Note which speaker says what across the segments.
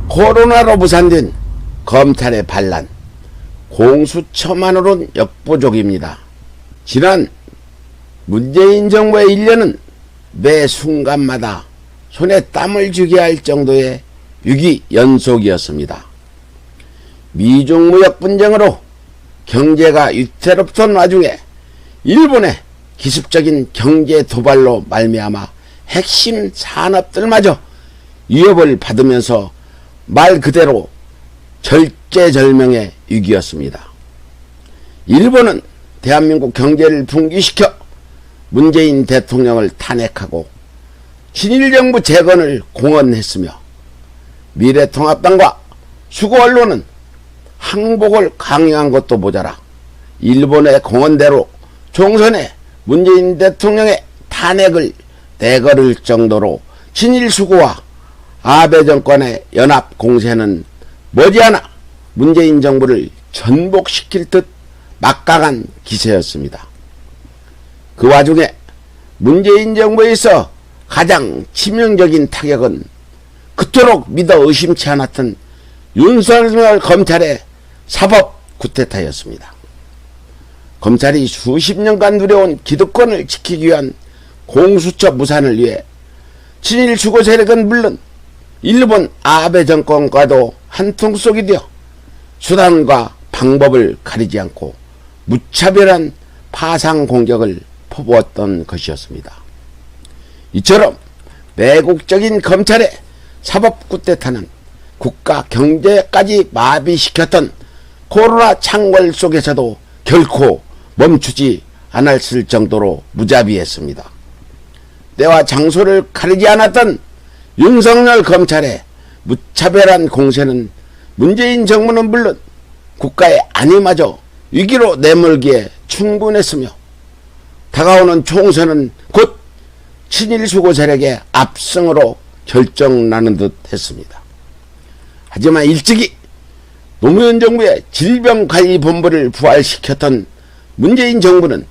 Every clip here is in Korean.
Speaker 1: 코로나로 무산된 검찰의 반란, 공수처만으로는 역부족입니다. 지난 문재인 정부의 1년은 매 순간마다 손에 땀을 쥐게 할 정도의 위기 연속이었습니다. 미중 무역 분쟁으로 경제가 위태롭던 와중에 일본의 기습적인 경제 도발로 말미암아 핵심 산업들마저 위협을 받으면서 말 그대로 절제절명의 위기였습니다. 일본은 대한민국 경제를 붕괴시켜 문재인 대통령을 탄핵하고 친일정부 재건을 공언했으며, 미래통합당과 수구언론은 항복을 강요한 것도 모자라 일본의 공언대로 총선에 문재인 대통령의 탄핵을 내걸을 정도로 친일수구와 아베 정권의 연합 공세는 머지않아 문재인 정부를 전복시킬 듯 막강한 기세였습니다. 그 와중에 문재인 정부에 있어 가장 치명적인 타격은 그토록 믿어 의심치 않았던 윤석열 검찰의 사법 쿠데타였습니다. 검찰이 수십 년간 누려온 기득권을 지키기 위한 공수처 무산을 위해 친일 수구 세력은 물론 일본 아베 정권과도 한통속이 되어 수단과 방법을 가리지 않고 무차별한 파상 공격을 퍼부었던 것이었습니다. 이처럼 매국적인 검찰의 사법 쿠데타는 국가 경제까지 마비시켰던 코로나 창궐 속에서도 결코 멈추지 않았을 정도로 무자비했습니다. 때와 장소를 가리지 않았던 윤석열 검찰의 무차별한 공세는 문재인 정부는 물론 국가의 안위마저 위기로 내몰기에 충분했으며, 다가오는 총선은 곧 친일 수구 세력의 압승으로 결정나는 듯 했습니다. 하지만 일찍이 노무현 정부의 질병관리본부를 부활시켰던 문재인 정부는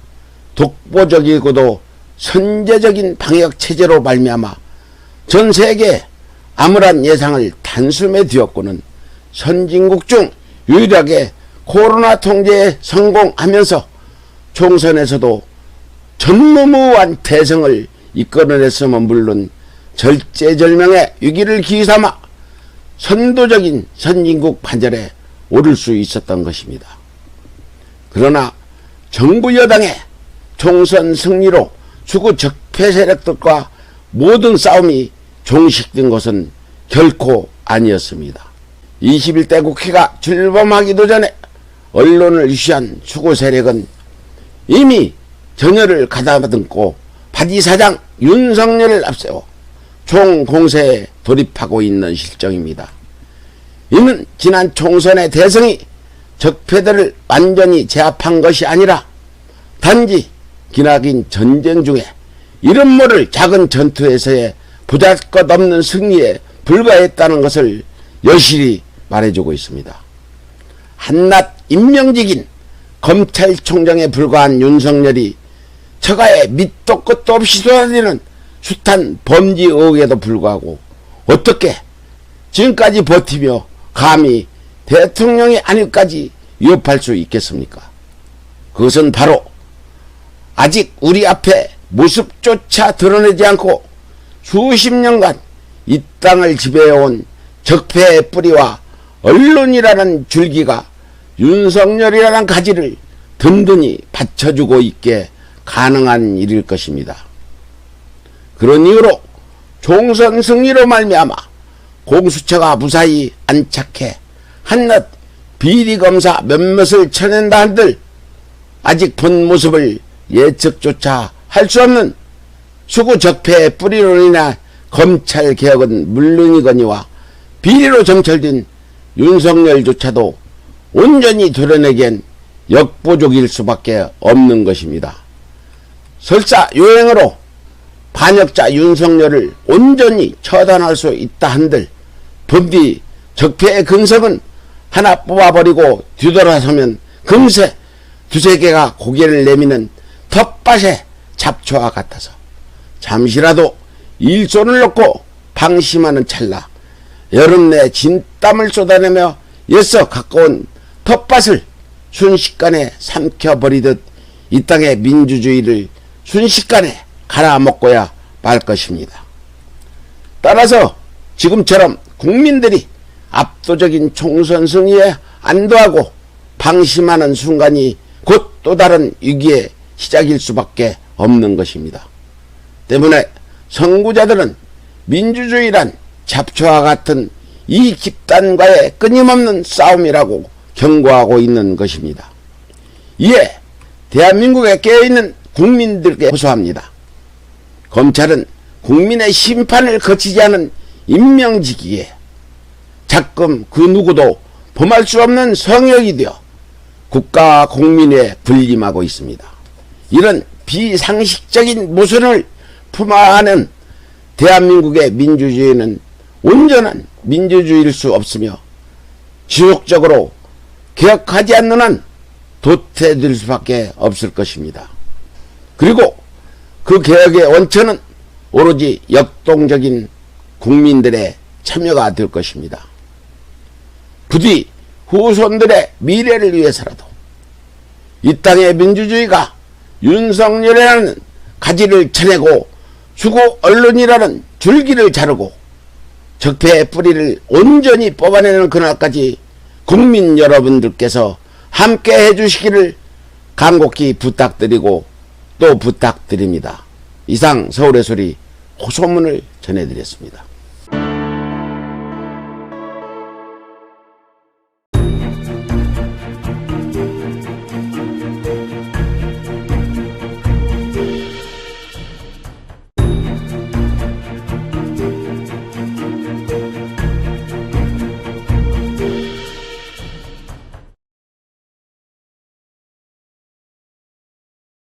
Speaker 1: 독보적이고도 선제적인 방역체제로 말미암아 전 세계에 암울한 예상을 단숨에 뒤엎고는 선진국 중 유일하게 코로나 통제에 성공하면서 총선에서도 전무후무한 대승을 이끌어냈으면 물론 절제절명의 위기를 기삼아 선도적인 선진국 판절에 오를 수 있었던 것입니다. 그러나 정부 여당의 총선 승리로 수구 적폐 세력들과 모든 싸움이 종식된 것은 결코 아니었습니다. 21대 국회가 출범하기도 전에 언론을 유시한 수구 세력은 이미 전열을 가다듬고 바지사장 윤석열을 앞세워 총공세에 돌입하고 있는 실정입니다. 이는 지난 총선의 대승이 적폐들을 완전히 제압한 것이 아니라 단지 기나긴 전쟁 중에 이름 모를 작은 전투에서의 보잘것없는 승리에 불과했다는 것을 여실히 말해주고 있습니다. 한낱 임명직인 검찰총장에 불과한 윤석열이 처가에 밑도 끝도 없이 쏟아지는 숱한 범죄 의혹에도 불구하고 어떻게 지금까지 버티며 감히 대통령의 안위까지 위협할 수 있겠습니까? 그것은 바로 아직 우리 앞에 모습조차 드러내지 않고 수십 년간 이 땅을 지배해온 적폐의 뿌리와 언론이라는 줄기가 윤석열이라는 가지를 든든히 받쳐주고 있게 가능한 일일 것입니다. 그런 이유로 총선 승리로 말미암아 공수처가 무사히 안착해 한낱 비리검사 몇몇을 쳐낸다 한들 아직 본 모습을 예측조차 할 수 없는 수구 적폐의 뿌리로 인해 검찰개혁은 물론이거니와 비리로 점철된 윤석열조차도 온전히 드러내기엔 역부족일 수밖에 없는 것입니다. 설사 요행으로 반역자 윤석열을 온전히 처단할 수 있다 한들 본디 적폐의 근성은 하나 뽑아버리고 뒤돌아서면 금세 두세 개가 고개를 내미는 텃밭의 잡초와 같아서 잠시라도 일손을 놓고 방심하는 찰나 여름 내 진땀을 쏟아내며 애써 가까운 텃밭을 순식간에 삼켜버리듯 이 땅의 민주주의를 순식간에 갈아먹고야 말 것입니다. 따라서 지금처럼 국민들이 압도적인 총선 승리에 안도하고 방심하는 순간이 곧 또 다른 위기의 시작일 수밖에 없는 것입니다. 때문에 선구자들은 민주주의란 잡초와 같은 이 집단과의 끊임없는 싸움이라고 경고하고 있는 것입니다. 이에 대한민국에 깨어있는 국민들께 호소합니다. 검찰은 국민의 심판을 거치지 않은 임명직이기에 자금 그 누구도 범할 수 없는 성역이 되어 국가와 국민에 군림하고 있습니다. 이런 비상식적인 모순을 품어하는 대한민국의 민주주의는 온전한 민주주의일 수 없으며 지속적으로 개혁하지 않는 한 도태될 수밖에 없을 것입니다. 그리고 그 개혁의 원천은 오로지 역동적인 국민들의 참여가 될 것입니다. 부디 후손들의 미래를 위해서라도 이 땅의 민주주의가 윤석열이라는 가지를 쳐내고 수구 언론이라는 줄기를 자르고 적폐의 뿌리를 온전히 뽑아내는 그날까지 국민 여러분들께서 함께 해주시기를 간곡히 부탁드리고 또 부탁드립니다. 이상 서울의 소리 호소문을 전해드렸습니다.